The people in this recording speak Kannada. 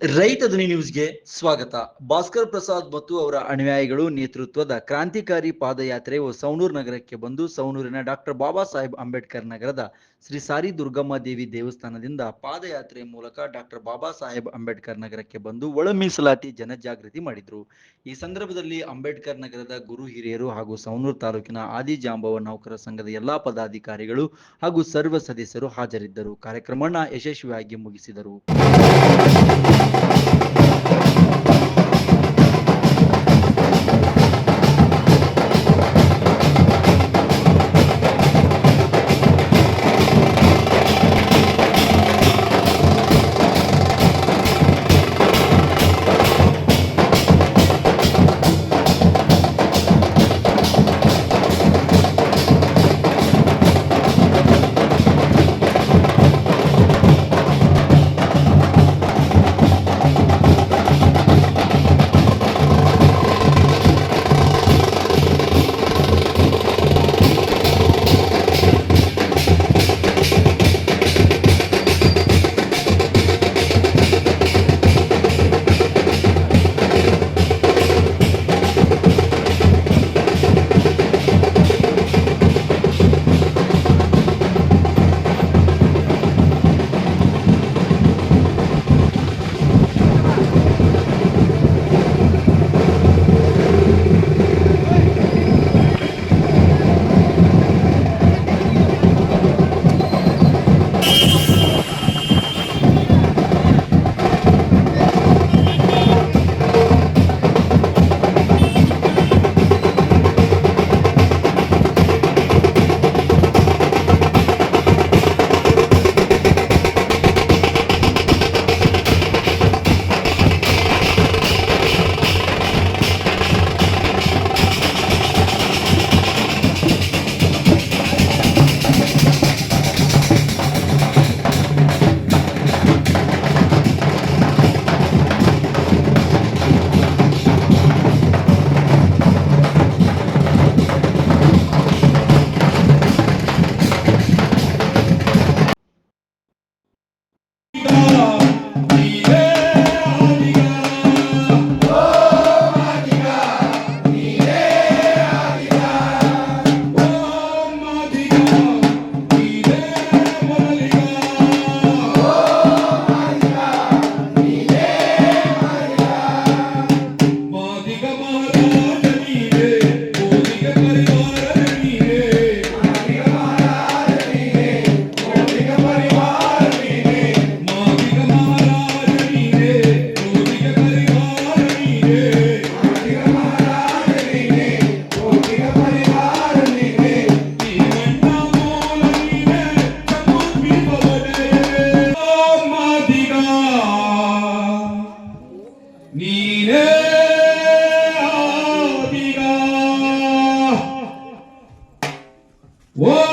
ರೈತ ಧ್ವನಿ ನ್ಯೂಸ್ಗೆ ಸ್ವಾಗತ. ಭಾಸ್ಕರ್ ಪ್ರಸಾದ್ ಮತ್ತು ಅವರ ಅನುಯಾಯಿಗಳು ನೇತೃತ್ವದ ಕ್ರಾಂತಿಕಾರಿ ಪಾದಯಾತ್ರೆಯು ಸವಣೂರು ನಗರಕ್ಕೆ ಬಂದು ಸವಣೂರಿನ ಡಾಕ್ಟರ್ ಬಾಬಾ ಸಾಹೇಬ್ ಅಂಬೇಡ್ಕರ್ ನಗರದ ಶ್ರೀ ಸಾರಿ ದುರ್ಗಮ್ಮ ದೇವಿ ದೇವಸ್ಥಾನದಿಂದ ಪಾದಯಾತ್ರೆ ಮೂಲಕ ಡಾಕ್ಟರ್ ಬಾಬಾ ಸಾಹೇಬ್ ಅಂಬೇಡ್ಕರ್ ನಗರಕ್ಕೆ ಬಂದು ಒಳ ಮೀಸಲಾತಿ ಜನಜಾಗೃತಿ ಮಾಡಿದರು. ಈ ಸಂದರ್ಭದಲ್ಲಿ ಅಂಬೇಡ್ಕರ್ ನಗರದ ಗುರು ಹಿರಿಯರು ಹಾಗೂ ಸವಣೂರು ತಾಲೂಕಿನ ಆದಿಜಾಂಬವ ನೌಕರ ಸಂಘದ ಎಲ್ಲಾ ಪದಾಧಿಕಾರಿಗಳು ಹಾಗೂ ಸರ್ವ ಸದಸ್ಯರು ಹಾಜರಿದ್ದರು. ಕಾರ್ಯಕ್ರಮವನ್ನು ಯಶಸ್ವಿಯಾಗಿ ಮುಗಿಸಿದರು. Whoa!